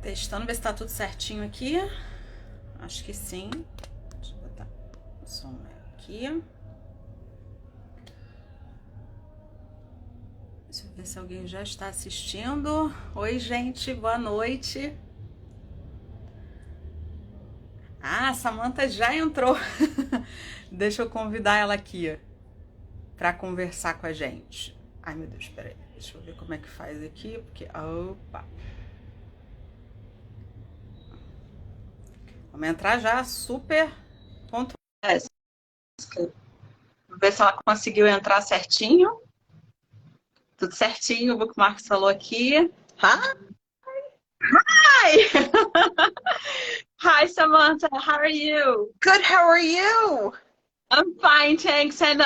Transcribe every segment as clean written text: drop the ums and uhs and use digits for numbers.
Testando, ver se tá tudo certinho aqui. Acho que sim. Deixa eu botar o som aqui. Deixa eu ver se alguém já está assistindo. Oi, gente, boa noite. Ah, a Samantha já entrou. Deixa eu convidar ela aqui para conversar com a gente. Ai, meu Deus, peraí. Deixa eu ver como é que faz aqui, porque... Opa! Vamos entrar já super pontual. Vamos ver se ela conseguiu entrar certinho. Tudo certinho, o Bookmarks falou aqui. Hi! Hi, Samantha, how are you? Good, how are you? I'm fine, thanks. And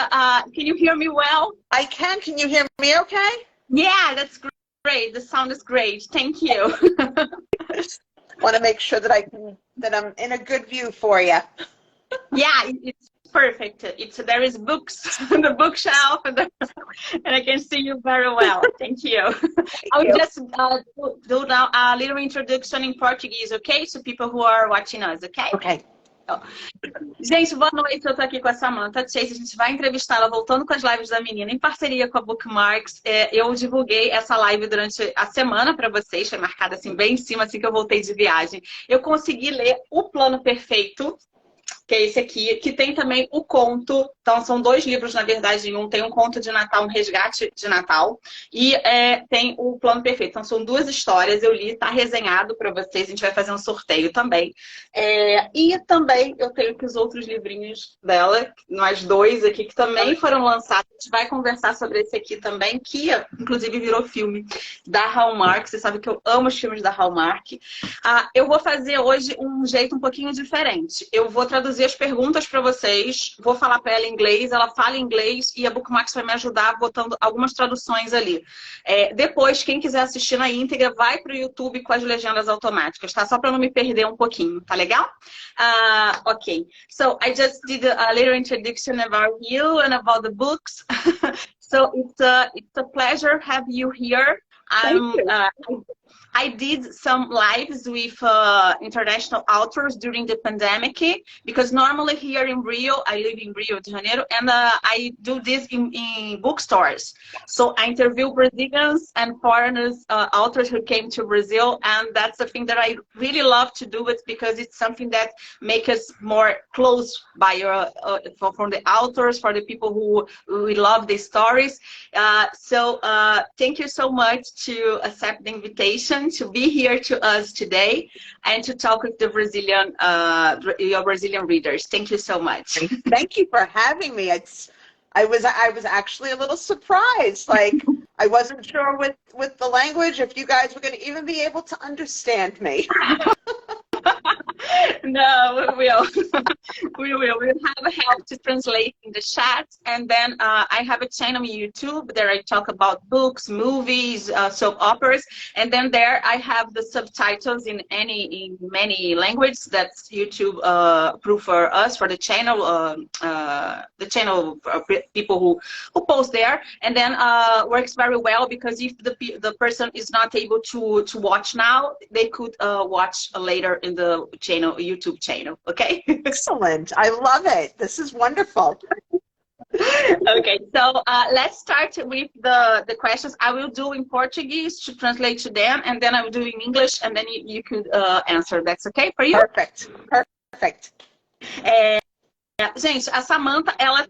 can you hear me well? I can. Can you hear me okay? Yeah, that's great. The sound is great. Thank you. Want to make sure that I'm in a good view for you. Yeah, it's perfect. There is books on the bookshelf, and I can see you very well. Thank you. I will just do now a little introduction in Portuguese, okay? So people who are watching us, okay? Okay. Gente, boa noite, eu tô aqui com a Samantha Chase, a gente vai entrevistar ela voltando com as lives da Menina, em parceria com a Bookmarks. Eu divulguei essa live durante a semana para vocês, foi marcada assim bem em cima, assim que eu voltei de viagem. Eu consegui ler O Plano Perfeito, que é esse aqui, que tem também o conto. Então, são dois livros, na verdade, em um tem um conto de Natal, um resgate de Natal, e tem o Plano Perfeito. Então, são duas histórias, eu li, tá resenhado para vocês, a gente vai fazer um sorteio também. E também eu tenho aqui os outros livrinhos dela, mais dois aqui, que também foram lançados. A gente vai conversar sobre esse aqui também, que inclusive virou filme da Hallmark. Você sabe que eu amo os filmes da Hallmark. Eu vou fazer hoje um jeito um pouquinho diferente. Eu vou traduzir as perguntas para vocês, vou falar para ela em inglês, ela fala inglês e a Bookmarks vai me ajudar botando algumas traduções ali. Depois, quem quiser assistir na íntegra, vai para o YouTube com as legendas automáticas, tá? Só para não me perder um pouquinho, tá legal? Okay, so I just did a little introduction about you and about the books. So it's a pleasure have you here. I did some lives with international authors during the pandemic, because normally here in Rio, I live in Rio de Janeiro, and I do this in bookstores. So I interview Brazilians and foreigners, authors who came to Brazil, and that's the thing that I really love to do it, because it's something that makes us more close by from the authors, for the people who we love the stories. So thank you so much to accept the invitation to be here to us today and to talk with the your Brazilian readers. Thank you so much. Thank you for having me. I was actually a little surprised. Like, I wasn't sure with the language if you guys were going to even be able to understand me. No, we will. We will. We'll have help to translate in the chat. And then I have a channel on YouTube that I talk about books, movies, soap operas. And then there I have the subtitles in many languages that YouTube approve for us, for the channel for people who post there. And then works very well, because if the person is not able to watch now, they could watch later in the YouTube channel, okay? Excellent. I love it. This is wonderful. Okay, so let's start with the questions. I will do in Portuguese to translate to them, and then I will do in English, and then you could answer. That's okay for you? Perfect. Perfect. Gente, a Samantha, ela é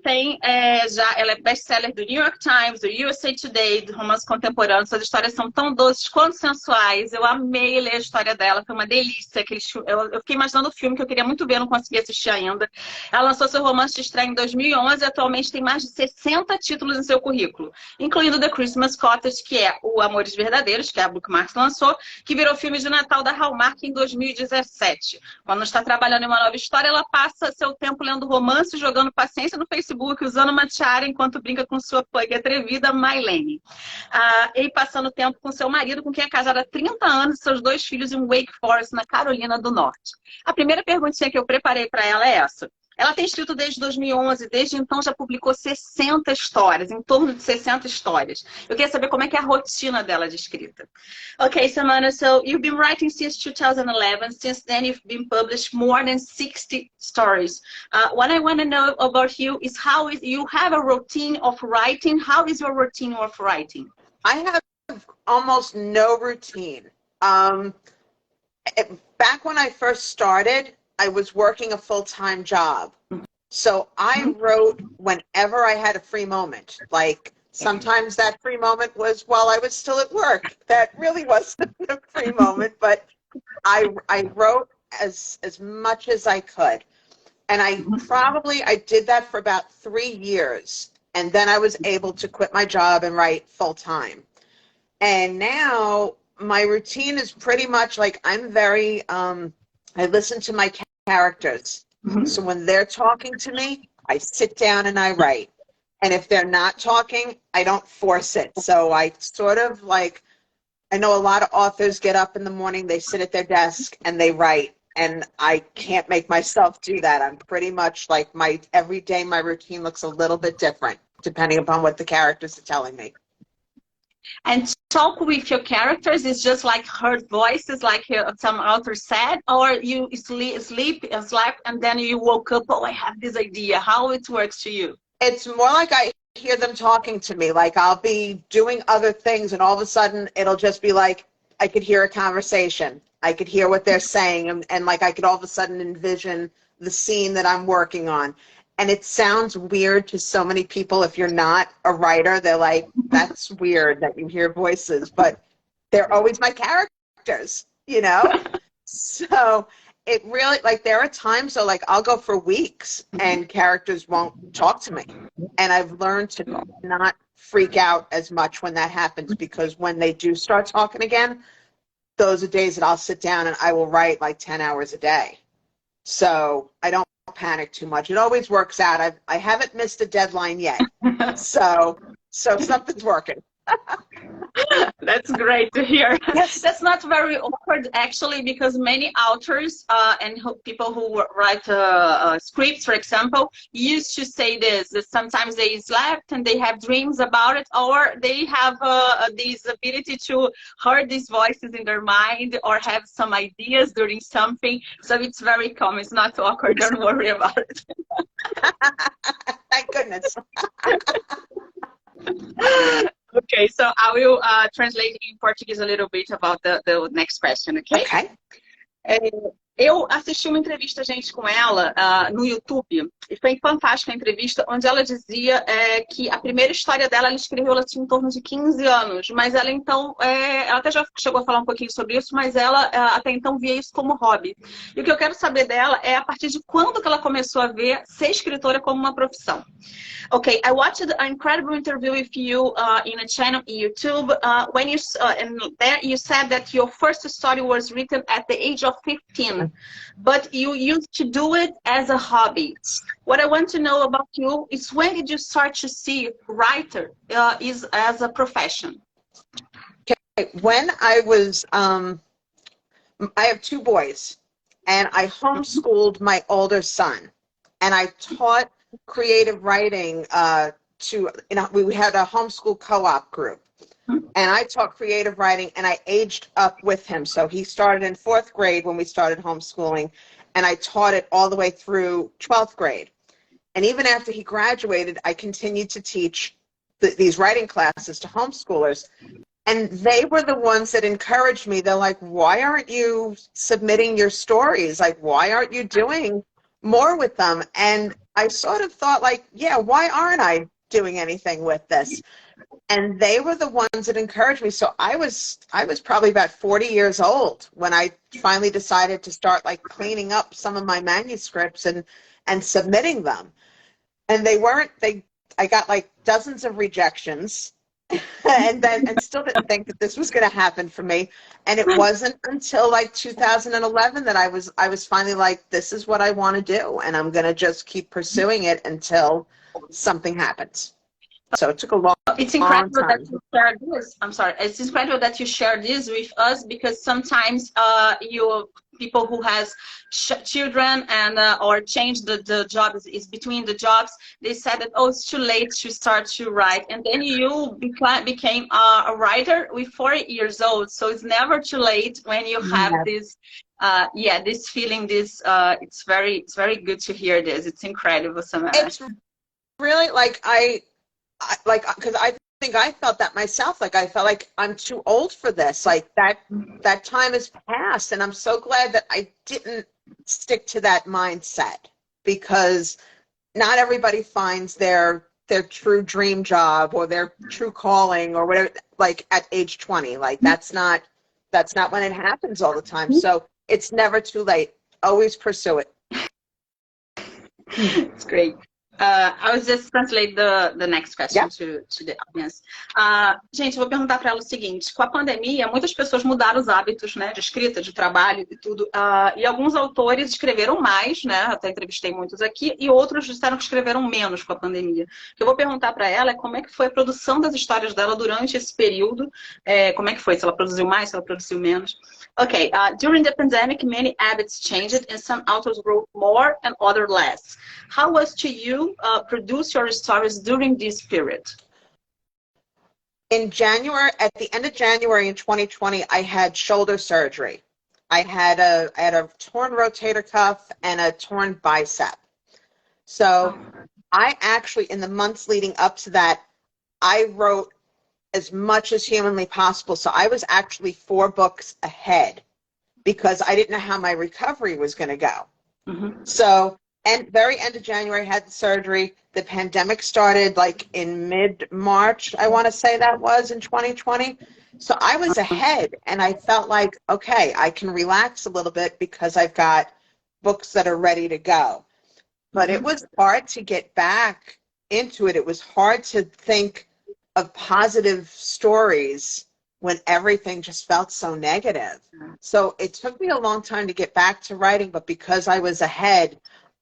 best-seller do New York Times, do USA Today, do romance contemporâneo. Suas histórias são tão doces quanto sensuais. Eu amei ler a história dela, foi uma delícia. Eu fiquei imaginando o filme, que eu queria muito ver, não consegui assistir ainda. Ela lançou seu romance de estreia em 2011 e atualmente tem mais de 60 títulos em seu currículo, incluindo The Christmas Cottage, que é o Amores Verdadeiros, que a Bookmarks lançou, que virou filme de Natal da Hallmark em 2017. Quando está trabalhando em uma nova história, ela passa seu tempo lendo romance, jogando paciência no Facebook, usando uma tiara enquanto brinca com sua pug atrevida, Mylene. E passando tempo com seu marido, com quem é casada há 30 anos, e seus 2 filhos em Wake Forest, na Carolina do Norte. A primeira perguntinha que eu preparei para ela é essa. Ela tem escrito desde 2011, desde então já publicou 60 histórias, em torno de 60 histórias. Eu queria saber como é que é a rotina dela de escrita. Okay, Samantha, so you've been writing since 2011. Since then, you've been published more than 60 stories. What I want to know about you is how you have a routine of writing. How is your routine of writing? I have almost no routine. Back when I first started, I was working a full-time job. So I wrote whenever I had a free moment. Like sometimes that free moment was while I was still at work. That really wasn't a free moment, but I wrote as much as I could. And I did that for about 3 years. And then I was able to quit my job and write full-time. And now my routine is pretty much like I'm very, I listen to my characters. So when they're talking to me, I sit down and I write. And if they're not talking, I don't force it. So I sort of like, I know a lot of authors get up in the morning, they sit at their desk and they write. And I can't make myself do that. I'm pretty much like every day my routine looks a little bit different depending upon what the characters are telling me. And talk with your characters is just like heard voices, like some author said, or you sleep, and then you woke up, oh, I have this idea. How it works to you? It's more like I hear them talking to me. Like I'll be doing other things and all of a sudden it'll just be like, I could hear a conversation. I could hear what they're saying and like I could all of a sudden envision the scene that I'm working on. And it sounds weird to so many people. If you're not a writer, they're like, that's weird that you hear voices, but they're always my characters, you know? So it really, like there are times, so like I'll go for weeks and characters won't talk to me. And I've learned to not freak out as much when that happens, because when they do start talking again, those are days that I'll sit down and I will write like 10 hours a day. So I don't panic too much. It always works out. I haven't missed a deadline yet. So something's working. That's great to hear. Yes. That's not very awkward, actually, because many authors and people who write scripts, for example, used to say this, that sometimes they slept and they have dreams about it, or they have this ability to hear these voices in their mind or have some ideas during something. So it's very common. It's not awkward. Don't worry about it. Thank goodness. Okay, so I will translate in Portuguese a little bit about the next question, okay? Okay. Eu assisti uma entrevista, gente, com ela no YouTube, e foi fantástica a entrevista, onde ela dizia que a primeira história dela, ela escreveu, ela tinha em torno de 15 anos, mas ela então, ela até já chegou a falar um pouquinho sobre isso, mas ela até então via isso como hobby. E o que eu quero saber dela é a partir de quando que ela começou a ver ser escritora como uma profissão. Okay, I watched an incredible interview with you in a channel in YouTube. When you and there you said that your first story was written at the age of 15, but you used to do it as a hobby. What I want to know about you is when did you start to see writer is as a profession? Okay, when I was, I have 2 boys, and I homeschooled my older son, and I taught creative writing we had a homeschool co-op group, and I taught creative writing, and I aged up with him. So he started in 4th grade when we started homeschooling, and I taught it all the way through 12th grade. And even after he graduated, I continued to teach these writing classes to homeschoolers. And they were the ones that encouraged me. They're like, why aren't you submitting your stories? Like, why aren't you doing more with them? And I sort of thought like, yeah, why aren't I doing anything with this? And they were the ones that encouraged me. So I was probably about 40 years old when I finally decided to start like cleaning up some of my manuscripts and submitting them. And I got like dozens of rejections and still didn't think that this was going to happen for me. And it wasn't until like 2011 that I was finally like, this is what I want to do, and I'm going to just keep pursuing it until something happens. So it took a long, It's long incredible that time. you share this. I'm sorry. It's incredible that you share this with us because sometimes you people who has children and or change the job is between the jobs. They said that it's too late to start to write, and then you became a writer with 4 years old. So it's never too late when you have this. This feeling. It's very good to hear this. It's incredible, Samantha. It's really like because I think I felt that myself. Like I felt like I'm too old for this. Like that time has passed, and I'm so glad that I didn't stick to that mindset, because not everybody finds their true dream job or their true calling or whatever, like at age 20. Like that's not when it happens all the time. So it's never too late. Always pursue it. It's great. I will just translate the next question to the audience. Gente, eu vou perguntar para ela o seguinte: com a pandemia, muitas pessoas mudaram os hábitos, né, de escrita, de trabalho e tudo. E alguns autores escreveram mais, né? Até entrevistei muitos aqui, e outros disseram que escreveram menos com a pandemia. O que eu vou perguntar para ela é como é que foi a produção das histórias dela durante esse período. Como é que foi? Se ela produziu mais, se ela produziu menos. Okay, during the pandemic, many habits changed and some authors wrote more and others less. How was to you produce your stories during this period? In January, at the end of January in 2020, I had shoulder surgery. I had a torn rotator cuff and a torn bicep. So I actually, in the months leading up to that, I wrote as much as humanly possible. So I was actually 4 books ahead because I didn't know how my recovery was going to go. Mm-hmm. So, and very end of January, I had the surgery. The pandemic started like in mid-March, I want to say that was in 2020. So I was ahead, and I felt like, okay, I can relax a little bit because I've got books that are ready to go. But it was hard to get back into it. It was hard to think of positive stories when everything just felt so negative. So it took me a long time to get back to writing, but because I was ahead,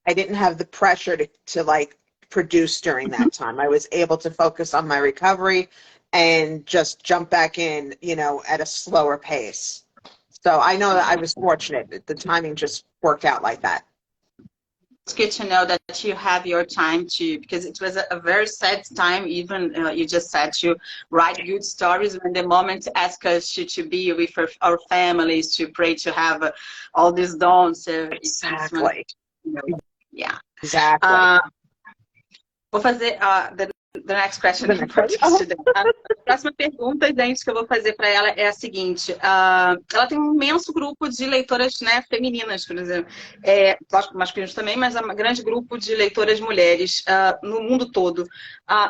I didn't have the pressure to like produce during that time. I was able to focus on my recovery and just jump back in, you know, at a slower pace. So I know that I was fortunate. The timing just worked out like that. It's good to know that you have your time to, because it was a very sad time, even you just said, to write good stories when the moment asked us to be with our families, to pray, to have all these dons. Exactly. Yeah. Exactly. Vou fazer the next question. A próxima pergunta, gente, que eu vou fazer para ela é a seguinte. Ela tem um imenso grupo de leitoras, né, femininas, por exemplo. Lógico, masculinos também, mas um grande grupo de leitoras mulheres no mundo todo.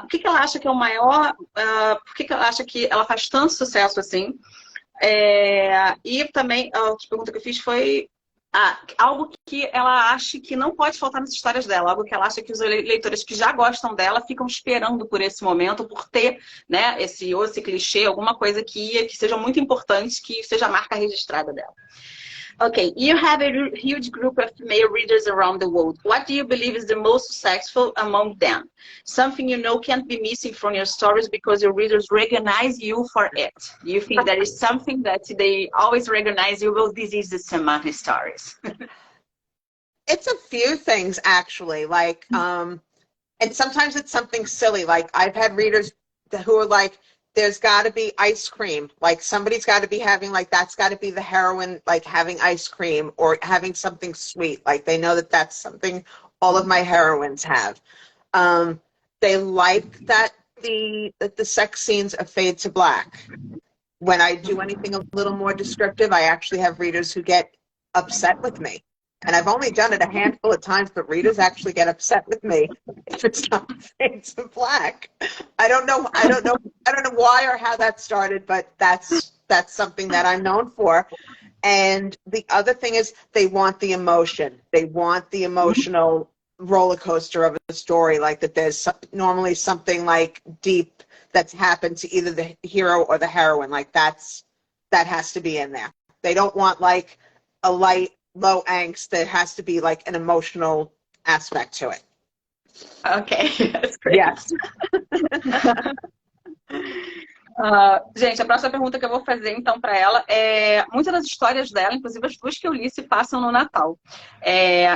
O que ela acha que é o maior... por que ela acha que ela faz tanto sucesso assim? E também, a outra pergunta que eu fiz foi... algo que ela acha que não pode faltar nas histórias dela, algo que ela acha que os leitores que já gostam dela ficam esperando por esse momento, por ter, né, esse clichê, alguma coisa que seja muito importante, que seja a marca registrada dela. Okay, you have a huge group of female readers around the world. What do you believe is the most successful among them? Something you know can't be missing from your stories because your readers recognize you for it. Do you think there is something that they always recognize you? Well, this is the Samantha stories. It's a few things, actually. Like, and sometimes it's something silly. Like, I've had readers who are like, there's got to be ice cream. Like, somebody's got to be having, like, that's got to be the heroine, like, having ice cream or having something sweet. Like, they know that that's something all of my heroines have. They like that the sex scenes fade to black. When I do anything a little more descriptive, I actually have readers who get upset with me. And I've only done it a handful of times, but readers actually get upset with me if it's not fades to black. I don't know why or how that started, but that's something that I'm known for. And the other thing is they want the emotion. They want the emotional roller coaster of a story, like that there's normally something like deep that's happened to either the hero or the heroine. Like that has to be in there. They don't want like a light, low angst. There has to be like an emotional aspect to it. Okay, that's great. Yes. Gente, a próxima pergunta que eu vou fazer então para ela é: muitas das histórias dela, inclusive as duas que eu li, se passam no Natal.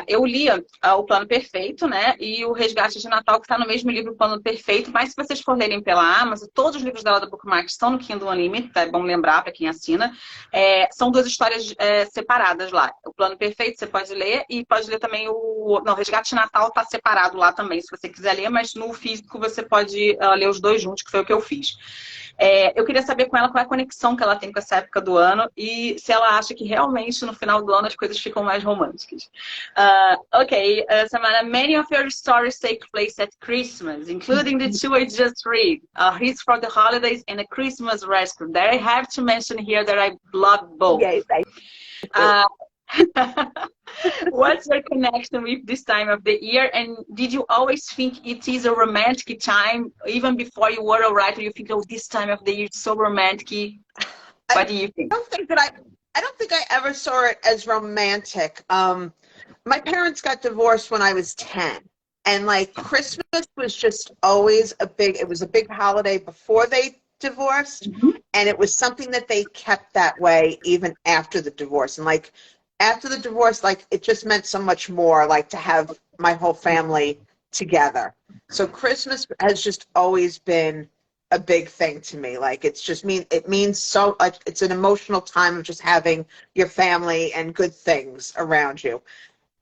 Eu lia o Plano Perfeito, né? E o Resgate de Natal, que está no mesmo livro, o Plano Perfeito. Mas se vocês for lerem pela Amazon, todos os livros dela da Bookmark estão no Kindle Unlimited, é bom lembrar para quem assina. São duas histórias separadas lá. O Plano Perfeito você pode ler e pode ler também o Resgate de Natal está separado lá também, se você quiser ler, mas no físico você pode ler os dois juntos, que foi o que eu fiz. Eu queria saber com ela qual é a conexão que ela tem com essa época do ano e se ela acha que realmente no final do ano as coisas ficam mais românticas. Samantha, many of your stories take place at Christmas, including the two I just read, Hits for the Holidays and A Christmas Rescue. There I have to mention here that I love both. Yes, What's your connection with this time of the year? And did you always think it is a romantic time, even before you were a writer? You think, oh, this time of the year is so romantic. What do you think? I don't think I ever saw it as romantic. My parents got divorced when I was 10. And like Christmas was just always it was a big holiday before they divorced. Mm-hmm. And it was something that they kept that way even after the divorce. And like, after the divorce, like, it just meant so much more, like, to have my whole family together. So Christmas has just always been a big thing to me. Like, it means so, like, it's an emotional time of just having your family and good things around you.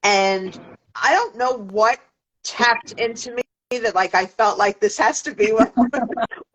And I don't know what tapped into me that, like, I felt like this has to be what,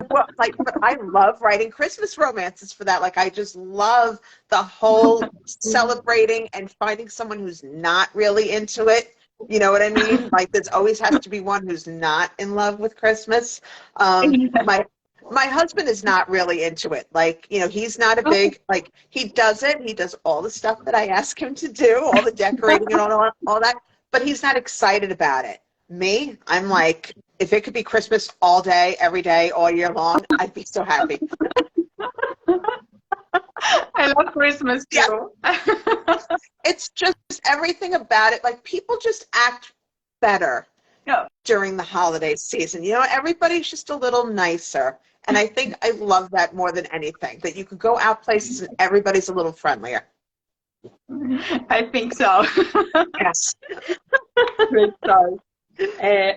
but I love writing Christmas romances for that. Like, I just love the whole celebrating and finding someone who's not really into it. You know what I mean? Like, there's always has to be one who's not in love with Christmas. My husband is not really into it. Like, you know, he's not a big, like, he does it. He does all the stuff that I ask him to do, all the decorating and all that, but he's not excited about it. Me, I'm like, if it could be Christmas all day, every day, all year long, I'd be so happy. I love Christmas too. Yeah. It's just everything about it. Like, people just act better during the holiday season. You know, everybody's just a little nicer. And I think I love that more than anything, that you could go out places and everybody's a little friendlier. I think so. Yes. Great story.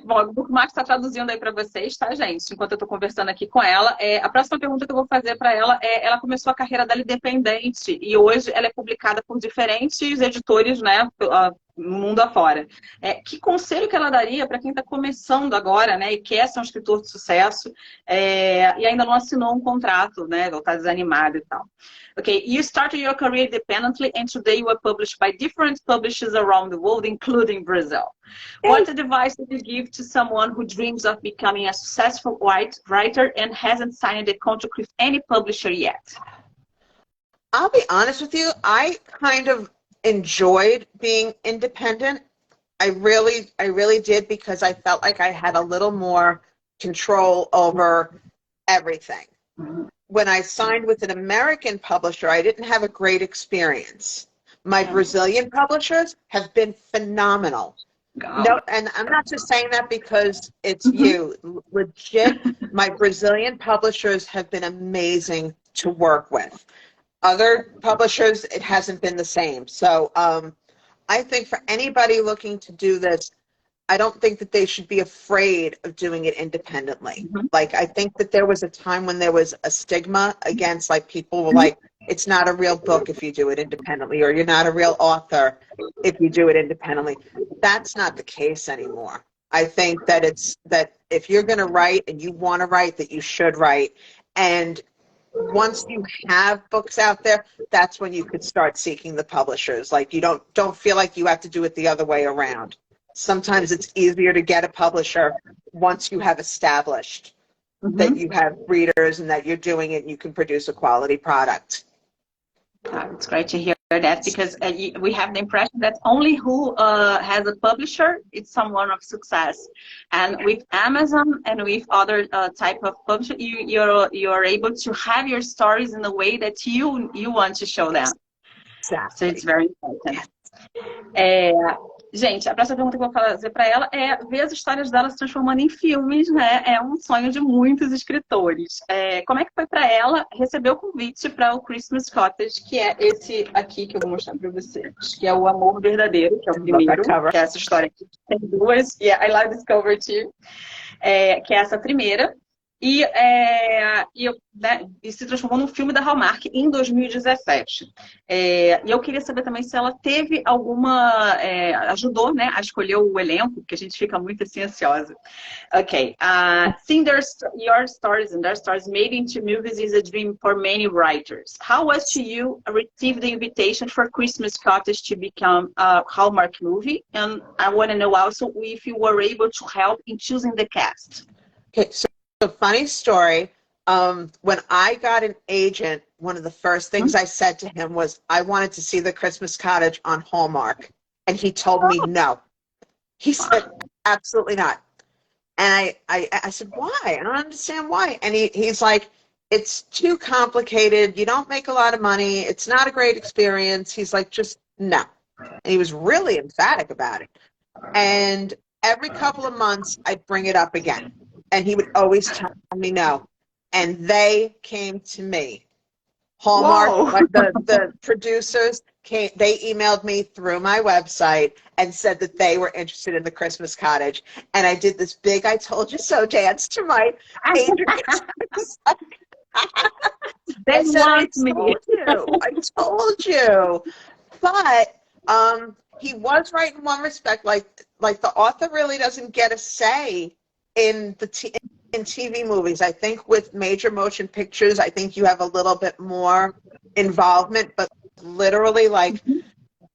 Bom, o Bookmark está traduzindo aí para vocês, tá, gente? Enquanto eu estou conversando aqui com ela. A próxima pergunta que eu vou fazer para ela ela começou a carreira dela independente e hoje ela é publicada por diferentes editores, né, no mundo afora. Que conselho que ela daria para quem está começando agora, né, e quer ser um escritor de sucesso e ainda não assinou um contrato, né, ou está desanimado e tal? Okay, you started your career independently and today you are published by different publishers around the world, including Brazil. What advice would you give to someone who dreams of becoming a successful writer and hasn't signed a contract with any publisher yet? I'll be honest with you, I kind of enjoyed being independent. I really did, because I felt like I had a little more control over everything. Mm-hmm. When I signed with an American publisher, I didn't have a great experience. My Brazilian publishers have been phenomenal. No, and I'm not just saying that because it's you. Legit, my Brazilian publishers have been amazing to work with. Other publishers, it hasn't been the same. So I think for anybody looking to do this, I don't think that they should be afraid of doing it independently. Mm-hmm. Like, I think that there was a time when there was a stigma against, like, people were like, it's not a real book if you do it independently, or you're not a real author if you do it independently. That's not the case anymore. I think that that if you're going to write and you want to write, that you should write. And once you have books out there, that's when you could start seeking the publishers. Like, you don't feel like you have to do it the other way around. Sometimes it's easier to get a publisher once you have established that you have readers and that you're doing it and you can produce a quality product. It's great to hear that, because we have the impression that only who has a publisher is someone of success. And with Amazon and with other type of publisher, you're able to have your stories in the way that you want to show them. Exactly. So it's very important. Gente, a próxima pergunta que eu vou fazer para ela é ver as histórias dela se transformando em filmes, né? É um sonho de muitos escritores. Como é que foi para ela receber o convite para o Christmas Cottage, que é esse aqui que eu vou mostrar para vocês, que é o Amor Verdadeiro, que é o primeiro, que é essa história aqui. Tem duas, e I Love Discovery Too, que é essa primeira. E se transformou num filme da Hallmark em 2017. E eu queria saber também se ela teve alguma... ajudou, né, a escolher o elenco, porque a gente fica muito assim ansiosa. Ok. Seeing your stories and their stories made into movies is a dream for many writers. How was to you receive the invitation for Christmas Cottage to become a Hallmark movie? And I want to know also if you were able to help in choosing the cast. Okay, so a funny story. When I got an agent, one of the first things I said to him was, I wanted to see the Christmas Cottage on Hallmark. And he told me no. He said, absolutely not. And I said, why? I don't understand why. And he's like, it's too complicated. You don't make a lot of money. It's not a great experience. He's like, just no. And he was really emphatic about it. And every couple of months, I'd bring it up again. And he would always tell me no. And they came to me. Hallmark, like the producers, they emailed me through my website and said that they were interested in the Christmas Cottage. And I did this big I told you so dance to my agent. They want me. I told you. But he was right in one respect. Like the author really doesn't get a say in TV movies. I think with major motion pictures, I think you have a little bit more involvement, but literally, like,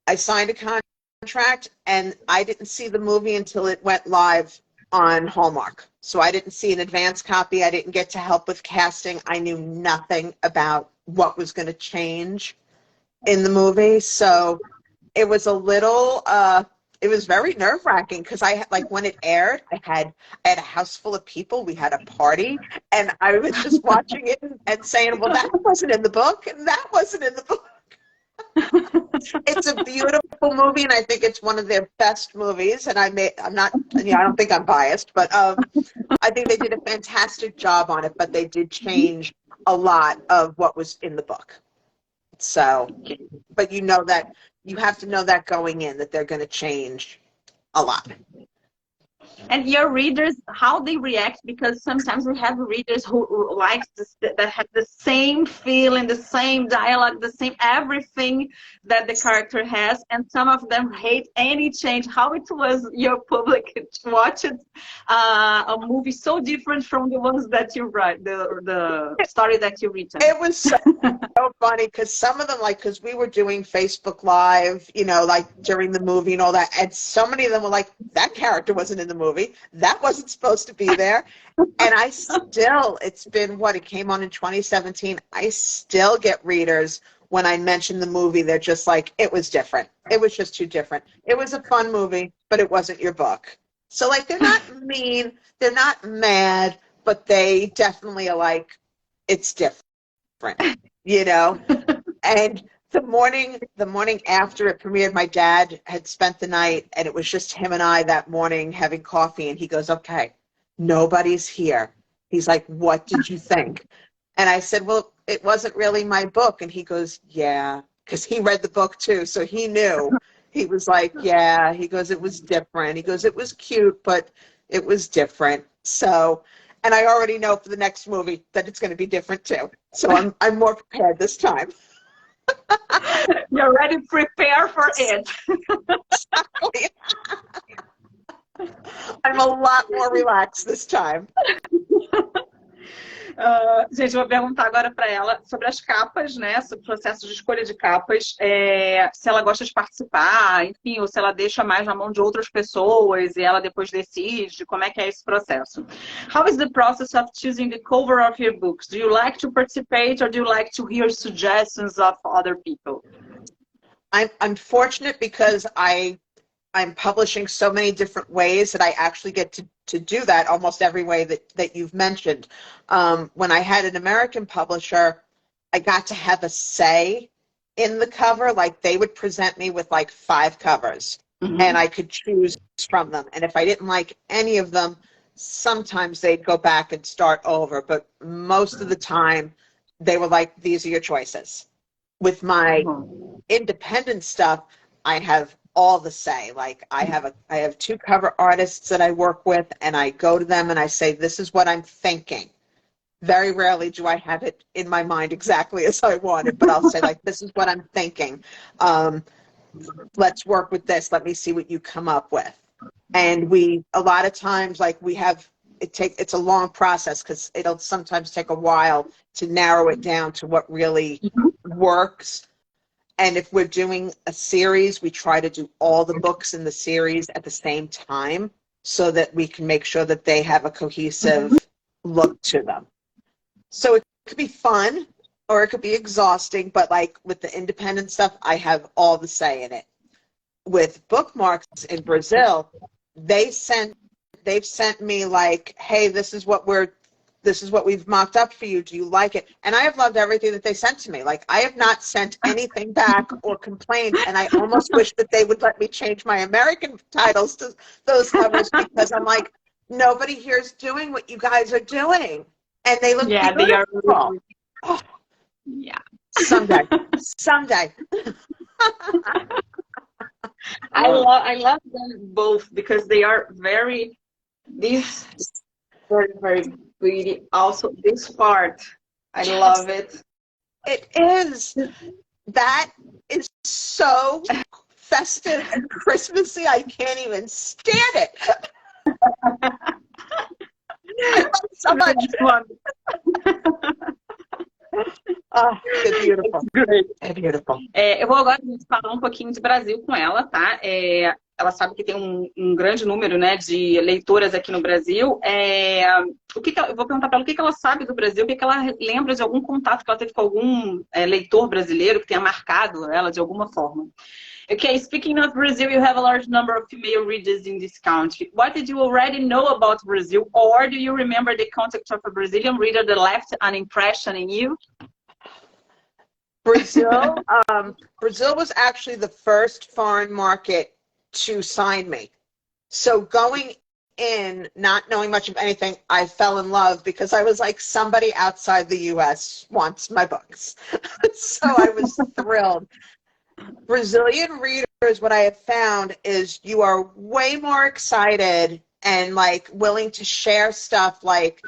I signed a contract and I didn't see the movie until it went live on Hallmark. So I didn't see an advance copy. I didn't get to help with casting. I knew nothing about what was going to change in the movie. So it was a little, it was very nerve-wracking because I had, like, when it aired, I had a house full of people. We had a party, and I was just watching it and saying, well, that wasn't in the book, and that wasn't in the book. It's a beautiful movie, and I think it's one of their best movies. And I'm not, I don't think I'm biased, but I think they did a fantastic job on it, but they did change a lot of what was in the book. So, but you know that, you have to know that going in, that they're going to change a lot. And your readers, how they react, because sometimes we have readers who like this, that have the same feeling, the same dialogue, the same everything that the character has, and some of them hate any change. How it was your public watched a movie so different from the ones that you write, the story that you written? It was so funny because some of them, like, because we were doing Facebook Live, you know, like during the movie and all that, and so many of them were like, that character wasn't in the movie. That wasn't supposed to be there. And I still, it's been what, it came on in 2017. I still get readers when I mention the movie, they're just like, it was different. It was just too different. It was a fun movie, but it wasn't your book. So, like, they're not mean, they're not mad, but they definitely are like, it's different, you know? And the morning after it premiered, my dad had spent the night, and it was just him and I that morning having coffee, and he goes, okay, nobody's here. He's like, what did you think? And I said, well, it wasn't really my book. And he goes, yeah, because he read the book too, so he knew. He was like, yeah. He goes, it was different. He goes, it was cute, but it was different. So, and I already know for the next movie that it's going to be different too. So I'm more prepared this time. You're ready to prepare for it. I'm a lot more relaxed this time. Gente, eu vou perguntar agora para ela sobre as capas, né? Sobre o processo de escolha de capas, se ela gosta de participar, enfim, ou se ela deixa mais na mão de outras pessoas e ela depois decide como é que é esse processo. How is the process of choosing the cover of your books? Do you like to participate or do you like to hear suggestions of other people? I'm fortunate because I'm publishing so many different ways that I actually get to do that almost every way that you've mentioned. When I had an American publisher, I got to have a say in the cover. Like, they would present me with like 5 covers. and I could choose from them. And if I didn't like any of them, sometimes they'd go back and start over. But most of the time, they were like, these are your choices. With my independent stuff, I have all the say. Like I have 2 cover artists that I work with, and I go to them and I say, this is what I'm thinking. Very rarely do I have it in my mind exactly as I want it, but I'll say, like, this is what I'm thinking. Let's work with this. Let me see what you come up with. And a lot of times, like, it's a long process because it'll sometimes take a while to narrow it down to what really works. And if we're doing a series, we try to do all the books in the series at the same time so that we can make sure that they have a cohesive look to them. So it could be fun or it could be exhausting, but like with the independent stuff, I have all the say in it. With bookmarks in Brazil, they've sent me like, hey, this is what we've mocked up for you. Do you like it? And I have loved everything that they sent to me. Like, I have not sent anything back or complained, and I almost wish that they would let me change my American titles to those covers because I'm like, nobody here is doing what you guys are doing. And they look beautiful. They are really, Someday. I love them both because they are very very pretty. Also, this part, I love it. It is. That is so festive and Christmassy. I can't even stand it. I love it so much. É beautiful. É beautiful. Eu vou agora falar um pouquinho de Brasil com ela, tá? Ela sabe que tem um grande número, né, de leitoras aqui no Brasil. Eu vou perguntar para ela o que ela sabe do Brasil, o que ela lembra de algum contato que ela teve com algum leitor brasileiro que tenha marcado ela de alguma forma. Okay, speaking of Brazil, you have a large number of female readers in this country. What did you already know about Brazil, or do you remember the contact of a Brazilian reader that left an impression in you? Brazil was actually the first foreign market to sign me. So going in, not knowing much of anything, I fell in love because I was like, somebody outside the U.S. wants my books. So I was thrilled. Brazilian readers, what I have found is you are way more excited and like willing to share stuff like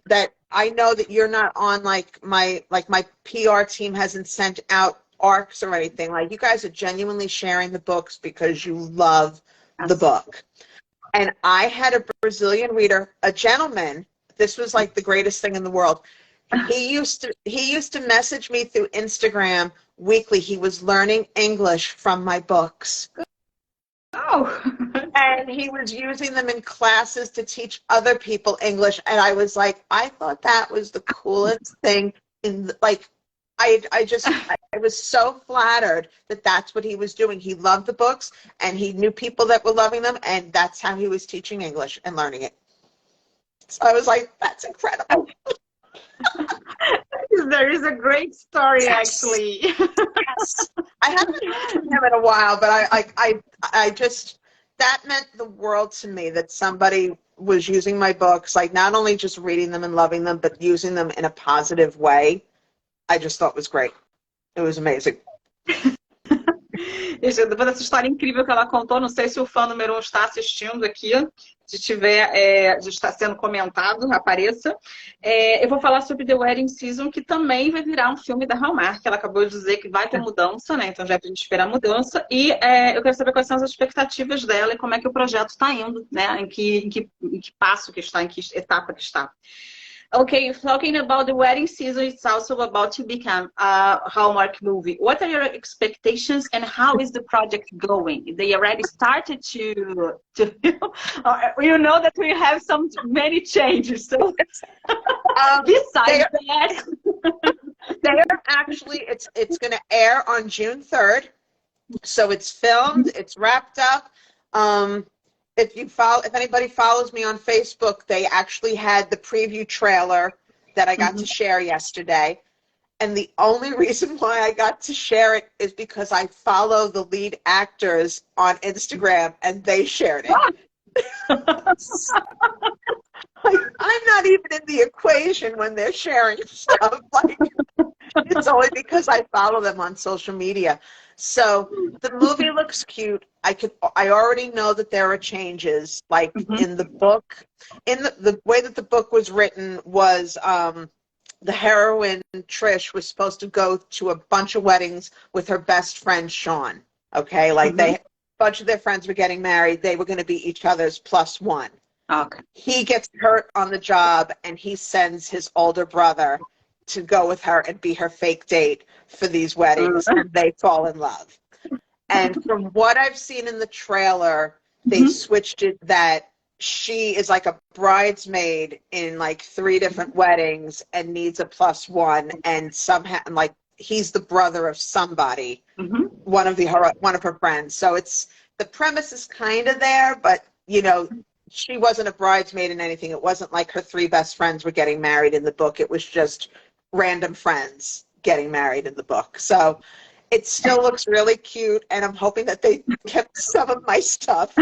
that. I know that you're not on like my PR team hasn't sent out ARCs or anything. Like, you guys are genuinely sharing the books because you love the book. And I had a Brazilian reader, a gentleman. This was like the greatest thing in the world. He used to message me through Instagram weekly. He was learning English from my books. Oh. And he was using them in classes to teach other people English. And I was like, I thought that was the coolest thing. I was so flattered that that's what he was doing. He loved the books, and he knew people that were loving them, and that's how he was teaching English and learning it. So I was like, that's incredible. There is a great story, actually. Yes. I haven't heard from him in a while, but I just, that meant the world to me that somebody was using my books, like not only just reading them and loving them, but using them in a positive way. I just thought was great. It was amazing. Depois dessa história incrível que ela contou, não sei se o fã número 1 está assistindo aqui, se tiver, já está sendo comentado, apareça. Eu vou falar sobre The Wedding Season, que também vai virar um filme da Hallmark. Ela acabou de dizer que vai ter mudança, né? Então já é pra gente esperar a mudança. E eu quero saber quais são as expectativas dela e como é que o projeto está indo, né? Em que passo que está, em que etapa que está. Okay, talking about The Wedding Season, it's also about to become a Hallmark movie. What are your expectations and how is the project going? They already started to you know that we have many changes. So besides that, they are actually, it's going to air on June 3rd. So it's filmed, it's wrapped up. If anybody follows me on Facebook, they actually had the preview trailer that I got to share yesterday. And the only reason why I got to share it is because I follow the lead actors on Instagram and they shared it. Like, I'm not even in the equation when they're sharing stuff. Like, it's only because I follow them on social media. So the movie looks cute. I already know that there are changes. Like in the book, in the way that the book was written was the heroine Trish was supposed to go to a bunch of weddings with her best friend Sean. Okay, like a bunch of their friends were getting married. They were going to be each other's plus one. Okay. He gets hurt on the job, and he sends his older brother to go with her and be her fake date for these weddings, and they fall in love. And from what I've seen in the trailer, they switched it that she is like a bridesmaid in like 3 different weddings and needs a plus one, and somehow like he's the brother of somebody, one of her friends. So it's the premise is kind of there, but you know, she wasn't a bridesmaid in anything. It wasn't like her 3 best friends were getting married in the book. It was just random friends getting married in the book. So it still looks really cute, and I'm hoping that they kept some of my stuff.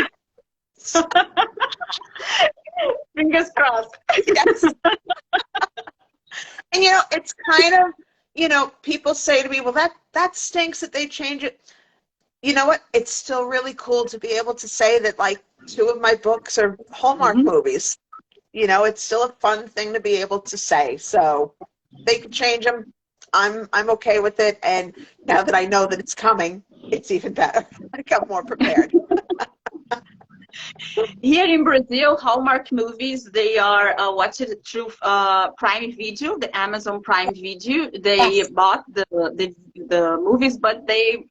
Fingers crossed. Yes. And you know, it's kind of, you know, people say to me, well, that stinks that they change it. You know what? It's still really cool to be able to say that like 2 of my books are Hallmark movies. You know, it's still a fun thing to be able to say. So they can change them. I'm okay with it. And now that I know that it's coming, it's even better. Like I'm more prepared. Here in Brazil, Hallmark movies, they are watched through Prime Video, the Amazon Prime Video. They bought the movies, but they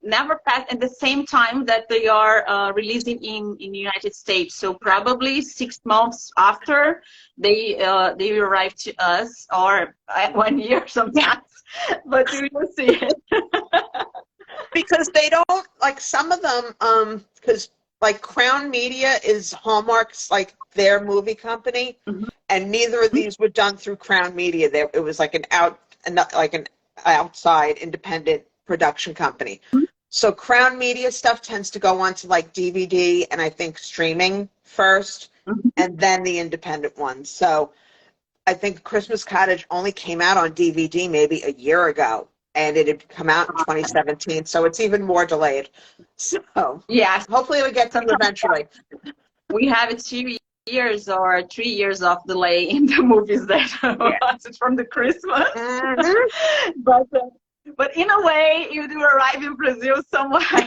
never passed at the same time that they are releasing in the United States. So probably 6 months after they arrive to us, or 1 year sometimes. But we will see it. Because they don't, like some of them, because like Crown Media is Hallmark's like their movie company, and neither of these were done through Crown Media. It was like an outside independent production company. So Crown Media stuff tends to go on to like DVD and I think streaming first, and then the independent ones. So I think Christmas Cottage only came out on DVD maybe a year ago, and it had come out in 2017, so it's even more delayed. So yes, hopefully it'll get to you eventually. We have 2 years or 3 years of delay in the movies that watched from the Christmas. But in a way, you do arrive in Brazil somehow.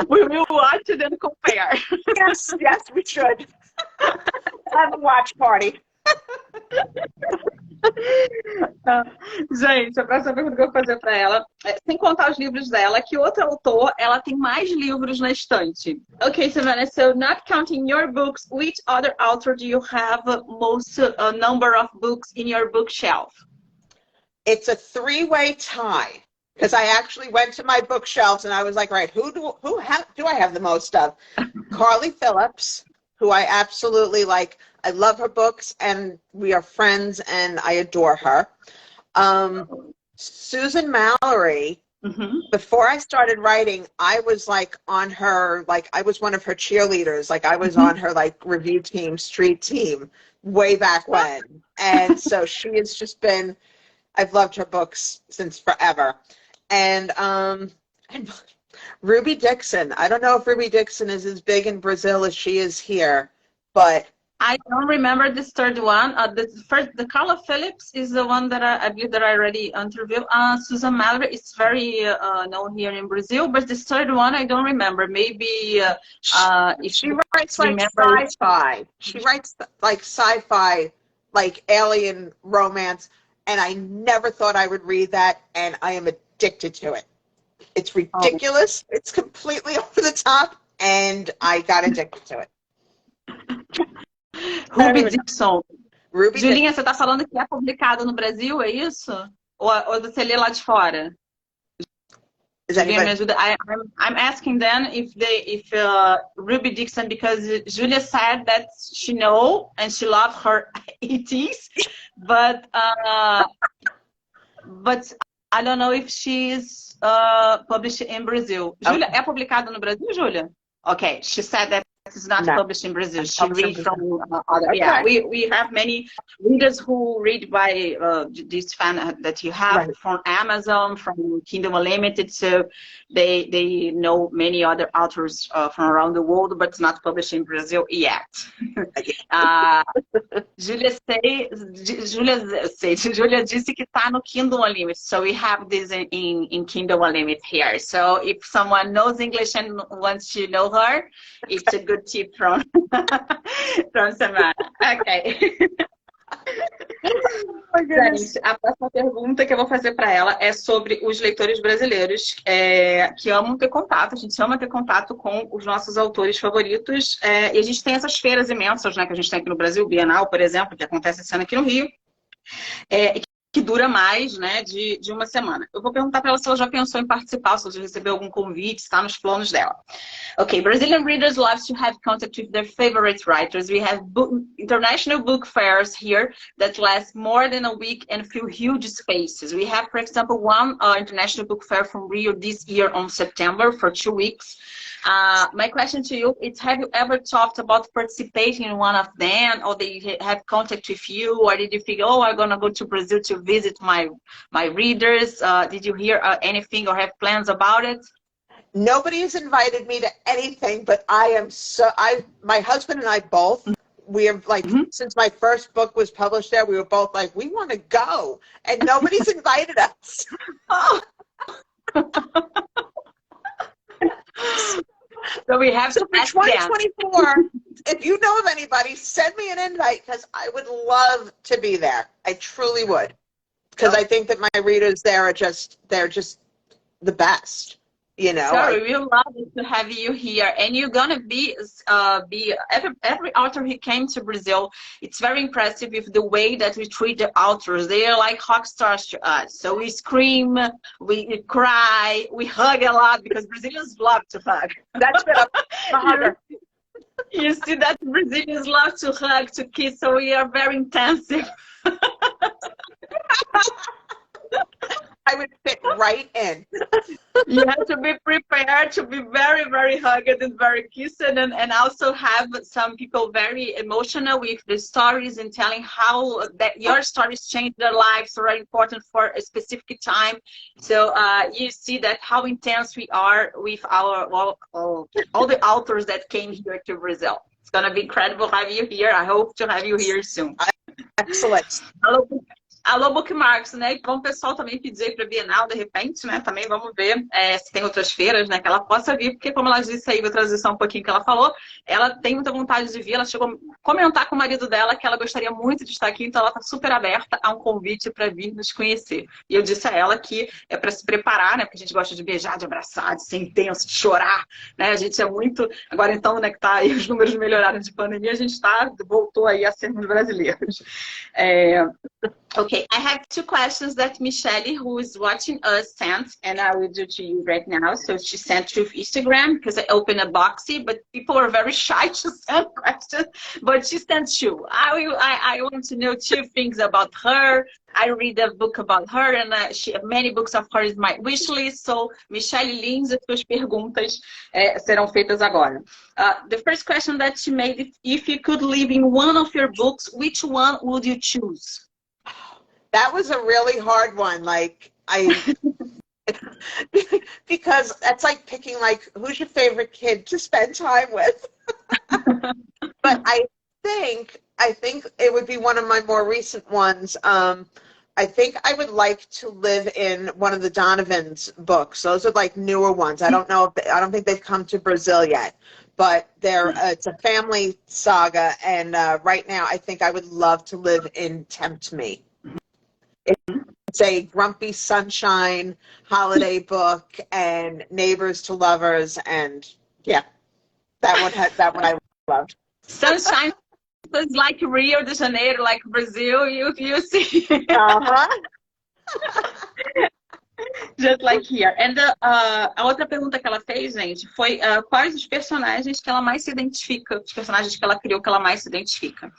We will watch it and compare. Yes, we should. Have a watch party. Gente, a próxima pergunta que eu vou fazer para ela, sem contar os livros dela, que outro autor, ela tem mais livros na estante. Okay, Savannah, so not counting your books, which other author do you have most number of books in your bookshelf? It's a 3-way tie, because I actually went to my bookshelves and I was like, right, who do I have the most of? Carly Phillips, who I absolutely like. I love her books, and we are friends, and I adore her. Susan Mallory, before I started writing, I was like on her, like I was one of her cheerleaders. Like I was on her like review team, street team, way back when. And so she has just been, I've loved her books since forever. And Ruby Dixon. I don't know if Ruby Dixon is as big in Brazil as she is here, but I don't remember this third one. The Carla Phillips is the one that I believe that I already interviewed. Susan Mallory is very known here in Brazil, but this third one I don't remember. Maybe if she writes like sci-fi. She writes like sci-fi, like alien romance, and I never thought I would read that, and I am addicted to it. It's ridiculous. It's completely over the top, and I got addicted to it. Ruby Dixon. Julinha, Dixon. você está falando que é publicado no Brasil, é isso? Ou você lê lá de fora? Is Julia, me anybody? ajuda. I'm asking then if Ruby Dixon, because Julia said that she know and she loves her ETs, but I don't know if she's published in Brazil. Okay. Julia, é publicado no Brasil, Julia? Okay, she said that it's not published in Brazil. She reads from other. Okay. Yeah, we have many readers who read by this fan that you have from Amazon, from Kindle Unlimited. So they know many other authors from around the world, but it's not published in Brazil yet. Julia disse que está no Kindle Unlimited. So we have this in Kindle Unlimited here. So if someone knows English and wants to know her, it's a good tip from Samantha. Ok. Gente, a próxima pergunta que eu vou fazer para ela é sobre os leitores brasileiros que amam ter contato. A gente ama ter contato com os nossos autores favoritos. E a gente tem essas feiras imensas, né, que a gente tem aqui no Brasil, Bienal, por exemplo, que acontece esse ano aqui no Rio. Que dura mais, né, de uma semana. Eu vou perguntar para ela se ela já pensou em participar, se ela já recebeu algum convite, está nos planos dela. Okay, Brazilian readers love to have contact with their favorite writers. We have international book fairs here that last more than a week and fill huge spaces. We have, for example, one international book fair from Rio this year on September for 2 weeks. My question to you is, have you ever talked about participating in one of them, or they have contact with you, or did you think, oh, I'm going to go to Brazil to visit my readers? Did you hear anything or have plans about it? Nobody's invited me to anything, but my husband and I both, we have like, since my first book was published there, we were both like, we want to go, and nobody's invited us. So we have to for 2024, if you know of anybody, send me an invite, because I would love to be there. I truly would, because I think that my readers there are they're just the best. You know, sorry, we love to have you here, and you're gonna be every author who came to Brazil. It's very impressive with the way that we treat the authors. They are like rock stars to us. So we scream, we cry, we hug a lot, because Brazilians love to hug. That's a hugger. You see that Brazilians love to hug, to kiss. So we are very intensive. I would fit right in. You have to be prepared to be very, very hugged and very kissed, and also have some people very emotional with the stories and telling how that your stories change their lives, are important for a specific time. So you see that how intense we are with our all the authors that came here to Brazil. It's gonna be incredible to have you here. I hope to have you here soon. Excellent. Alô, Bookmarks, né? E bom, o pessoal também pedir para a Bienal, de repente, né? Também vamos ver se tem outras feiras, né? Que ela possa vir, porque como ela disse aí, vou trazer só um pouquinho que ela falou, ela tem muita vontade de vir, ela chegou a comentar com o marido dela que ela gostaria muito de estar aqui, então ela está super aberta a um convite para vir nos conhecer. E eu disse a ela que é para se preparar, né? Porque a gente gosta de beijar, de abraçar, de ser intenso, de chorar, né? A gente é muito... Agora então, né, que tá aí, os números melhoraram de pandemia, a gente voltou aí a sermos brasileiros. Okay, I have 2 questions that Michelle, who is watching us, sent, and I will do to you right now. So she sent through Instagram, because I opened a boxy, but people are very shy to send questions, but she sent 2. I want to know 2 things about her. I read a book about her, and many books of hers is my wish list. So, Michelle Lins, as suas perguntas serão feitas agora. The first question that she made, if you could live in one of your books, which one would you choose? That was a really hard one. Like, because that's like picking, like, who's your favorite kid to spend time with? But I think it would be one of my more recent ones. I think I would like to live in one of the Donovan's books. Those are like newer ones. I don't know I don't think they've come to Brazil yet, but it's a family saga. And right now, I think I would love to live in Tempt Me. It's a grumpy sunshine holiday book, and neighbors to lovers, and yeah, that one I loved. Sunshine is like Rio de Janeiro, like Brazil. You see. Just like here. And a outra pergunta que ela fez, gente, foi quais os personagens que ela mais se identifica, os personagens que ela criou que ela mais se identifica.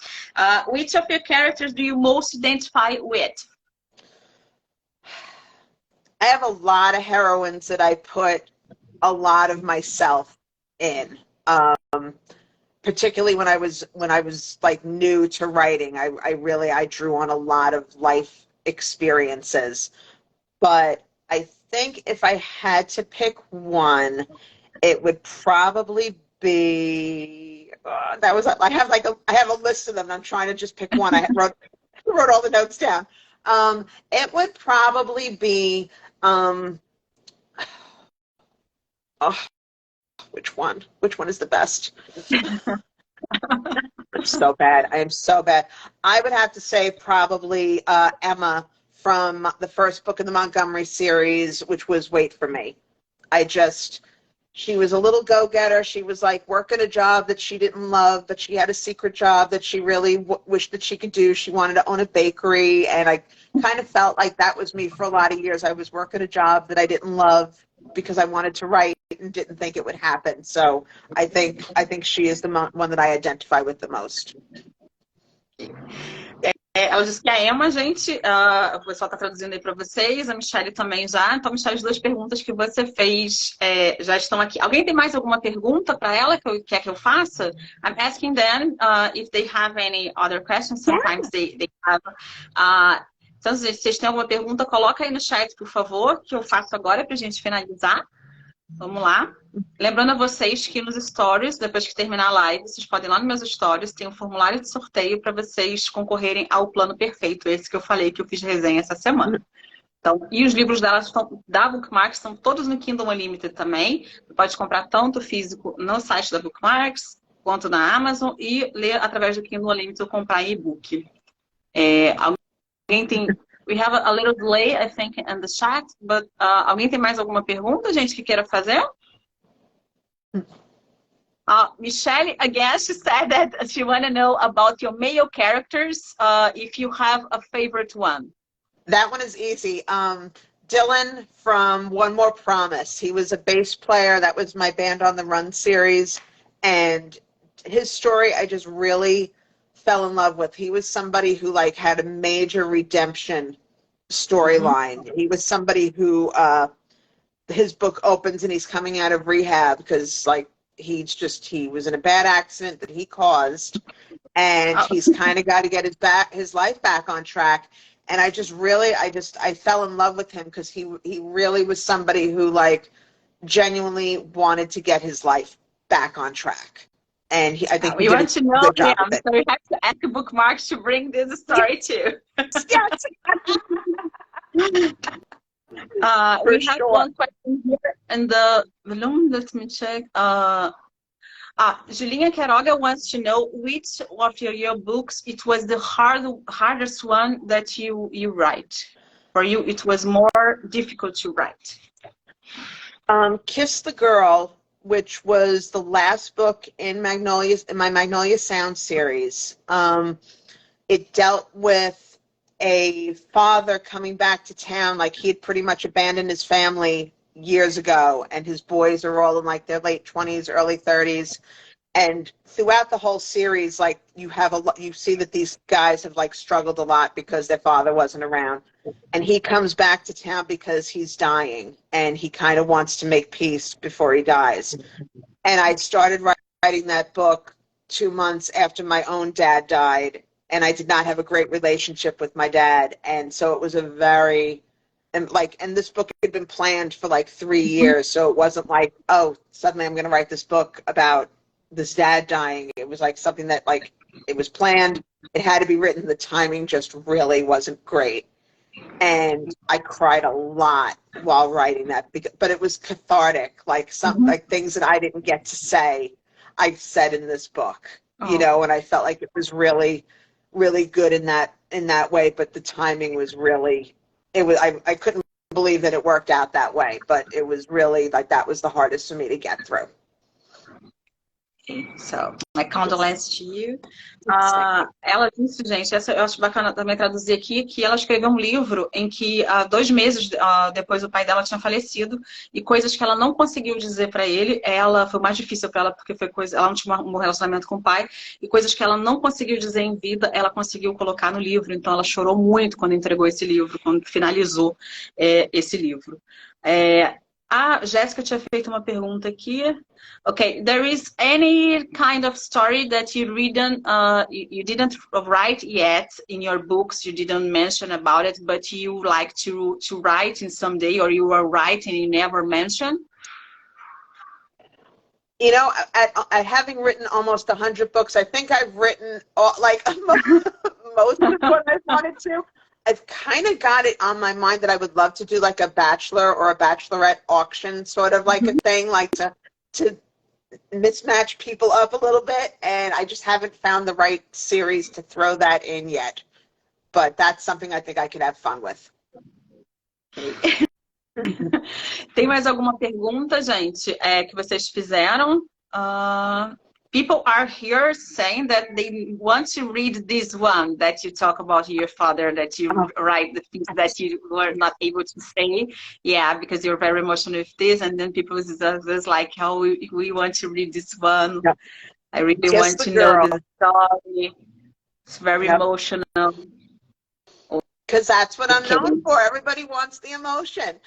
Which of your characters do you most identify with? I have a lot of heroines that I put a lot of myself in. Particularly when I was like new to writing, I drew on a lot of life experiences. But I think if I had to pick one, it would probably be I have a list of them. And I'm trying to just pick one. I wrote all the notes down. It would probably be which one? Which one is the best? I'm so bad. I am so bad. I would have to say probably Emma from the first book in the Montgomery series, which was Wait for Me. She was a little go-getter. She was like working a job that she didn't love, but she had a secret job that she really wished that she could do. She wanted to own a bakery, and I kind of felt like that was me for a lot of years. I was working a job that I didn't love because I wanted to write and didn't think it would happen. So I think she is the one that I identify with the most. Ela disse que a Emma, gente, o pessoal está traduzindo aí para vocês, a Michelle também já. Então, Michelle, as duas perguntas que você fez já estão aqui. Alguém tem mais alguma pergunta para ela que quer que eu faça? I'm asking them if they have any other questions. Sometimes they have. Então, se vocês têm alguma pergunta, coloca aí no chat, por favor, que eu faço agora para a gente finalizar. Vamos lá. Lembrando a vocês que nos stories, depois que terminar a live, vocês podem ir lá nos meus stories, tem um formulário de sorteio para vocês concorrerem ao plano perfeito, esse que eu falei que eu fiz resenha essa semana. Então, e os livros da Bookmarks estão todos no Kindle Unlimited também. Você pode comprar tanto físico no site da Bookmarks, quanto na Amazon, e ler através do Kindle Unlimited ou comprar e-book. Alguém tem... We have a little delay, I think, in the chat, but alguém tem mais alguma pergunta, gente, que queira fazer? Michelle, again, she said that she want to know about your male characters, if you have a favorite one. That one is easy. Dylan from One More Promise. He was a bass player. That was my Band on the Run series. And his story, I just really fell in love with. He was somebody who like had a major redemption storyline. He was somebody who his book opens and he's coming out of rehab because like he was in a bad accident that he caused, and he's kind of got to get his life back on track. And I fell in love with him because he really was somebody who like genuinely wanted to get his life back on track. And I think we want to know him, so we have to ask Bookmarks to bring this story too. Yes. We have one question here in the balloon. Let me check. Julinha Queiroga wants to know which of your books it was the hardest one that you write. For you, it was more difficult to write. Kiss the Girl, which was the last book in my Magnolia Sound series. It dealt with a father coming back to town, like he had pretty much abandoned his family years ago, and his boys are all in like their late 20s, early 30s. And throughout the whole series, like you see that these guys have like struggled a lot because their father wasn't around. And he comes back to town because he's dying, and he kind of wants to make peace before he dies. And I started writing that book 2 months after my own dad died, and I did not have a great relationship with my dad. And so it was and this book had been planned for like 3 years. So it wasn't like, oh, suddenly I'm going to write this book about this dad dying. It was like something that like, it was planned. It had to be written. The timing just really wasn't great. And I cried a lot while writing that, but it was cathartic. Like like things that I didn't get to say, I said in this book, you know, and I felt like it was really, really good in that way. But the timing was really, I couldn't believe that it worked out that way, but it was really like, that was the hardest for me to get through. So, my condolences to you. Ela disse, gente, essa eu acho bacana também traduzir aqui, que ela escreveu um livro em que 2 meses depois o pai dela tinha falecido e coisas que ela não conseguiu dizer para ele, foi mais difícil para ela porque ela não tinha um relacionamento com o pai e coisas que ela não conseguiu dizer em vida, ela conseguiu colocar no livro. Então ela chorou muito quando entregou esse livro, quando finalizou esse livro. A Jéssica tinha feito uma pergunta aqui. Okay, there is any kind of story that you didn't write yet in your books, you didn't mention about it, but you like to write in some day, or you are writing and you never mention? You know, at having written almost 100 books, I think I've written most of what I wanted to. I've kind of got it on my mind that I would love to do like a bachelor or a bachelorette auction, sort of like a thing, like to mismatch people up a little bit, and I just haven't found the right series to throw that in yet. But that's something I think I could have fun with. Tem mais alguma pergunta, gente, que vocês fizeram? People are here saying that they want to read this one that you talk about your father, that you write the things that you were not able to say. Yeah, because you're very emotional with this. And then people is like, oh, we want to read this one. Yep. I really want to know the story. It's very emotional. Because that's what I'm known for. Everybody wants the emotion.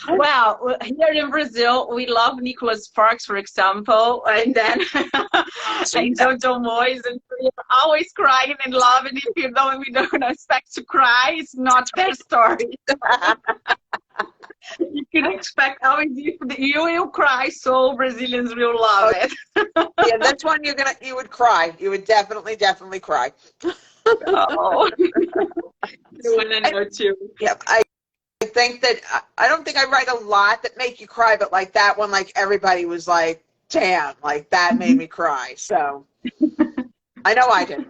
Well, here in Brazil, we love Nicholas Sparks, for example, and then and Jojo Moyes, and we're always crying and loving. If we don't expect to cry, it's not their story. You can expect always you will cry, so Brazilians will love it. Yeah, that's one you would cry. You would definitely cry. Oh, you want to know too. Yep, I think that I don't think I write a lot that make you cry, but like that one, like everybody was like, damn, like that made me cry. So I know I did.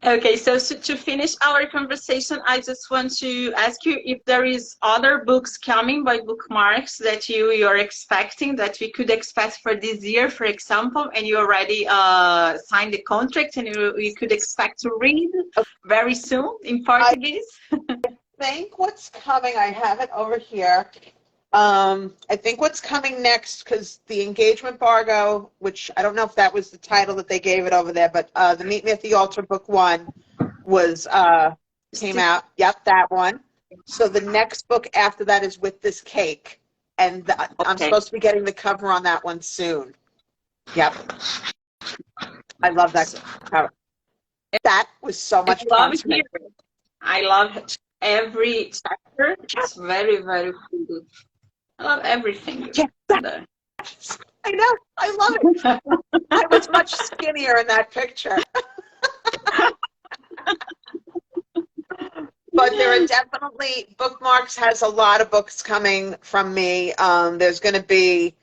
Okay, so to finish our conversation, I just want to ask you if there is other books coming by Bookmarks that you're expecting, that we could expect for this year, for example, and you already signed the contract and you could expect to read very soon in Portuguese. I think what's coming, I have it over here. I think what's coming next, because the Engagement Bargo, which I don't know if that was the title that they gave it over there, but the Meet Me at the Altar book 1 was came out. Yep, that one. So the next book after that is With This Cake, and I'm supposed to be getting the cover on that one soon. Yep, I love that cover. That was so much fun. I love every chapter. It's very, very good. I love everything. Yeah, I know. I love it. I was much skinnier in that picture. But there are definitely, Bookmarks has a lot of books coming from me. There's going to be,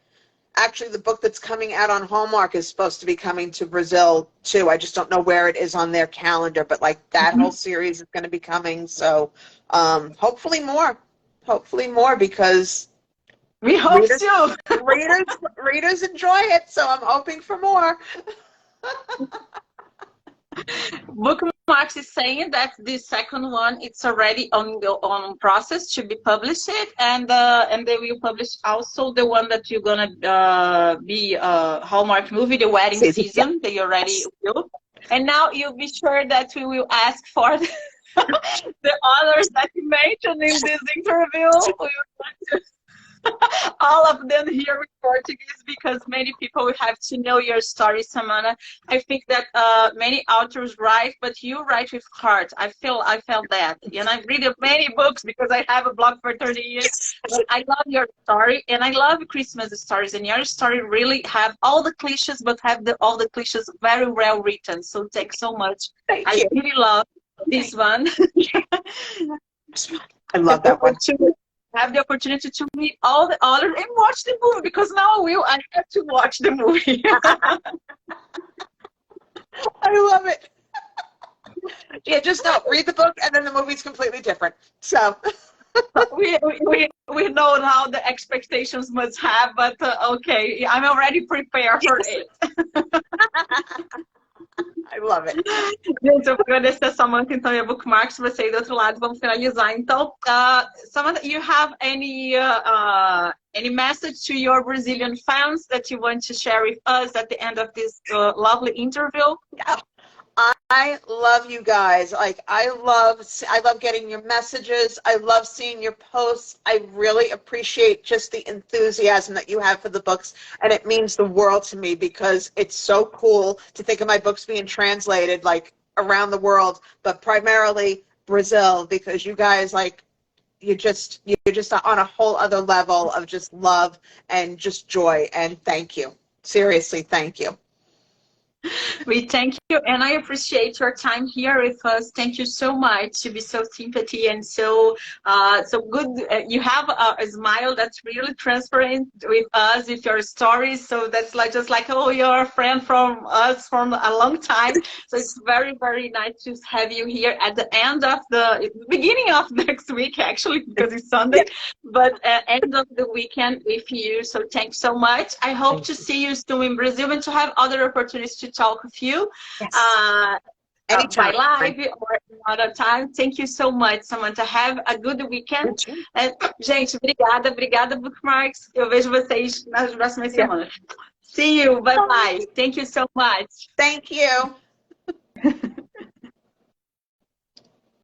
actually the book that's coming out on Hallmark is supposed to be coming to Brazil too. I just don't know where it is on their calendar, but like that whole series is going to be coming. So hopefully more because we hope so. readers enjoy it, so I'm hoping for more. Bookmarks is saying that the second one, it's already on process to be published, and they will publish also the one that you're gonna be Hallmark movie, The Wedding Season. They already will, and now you'll be sure that we will ask for the authors that you mentioned in this interview. We would like to all of them here in Portuguese, because many people have to know your story, Samantha. I think that many authors write, but you write with heart. I felt that, and I've read many books because I have a blog for 30 years. But I love your story, and I love Christmas stories, and your story really have all the cliches, but have all the cliches very well written. So thanks so much. I really love this one. I love that one too. Have the opportunity to meet all the others and watch the movie, because now I have to watch the movie. I love it. Yeah, just read the book and then the movie's completely different. So We know how the expectations must have, but okay, I'm already prepared for it. I love it. Gente, eu vou agradecer a Samantha, então, e a Bookmarks, você aí do outro lado, vamos finalizar. Então, Samantha, you have any message to your Brazilian fans that you want to share with us at the end of this lovely interview? Yeah. I love you guys. Like, I love getting your messages. I love seeing your posts. I really appreciate just the enthusiasm that you have for the books, and it means the world to me because it's so cool to think of my books being translated like around the world, but primarily Brazil, because you guys, like, you're just on a whole other level of just love and just joy, and thank you. Seriously, thank you. We thank you, and I appreciate your time here with us. Thank you so much to be so sympathy and so good. You have a smile that's really transparent with us, with your stories. So that's like just like, oh, you're a friend from us from a long time. So it's very, very nice to have you here at the end of the beginning of next week, actually, because it's Sunday, but end of the weekend with you. So thanks so much. I hope to see you soon in Brazil and to have other opportunities to talk with you. Yes. By live or another time. Thank you so much, Samantha. Have a good weekend. Gente, obrigada, Bookmarks. Eu vejo vocês nas próximas semanas. See you. Bye-bye. Thank you so much. Thank you.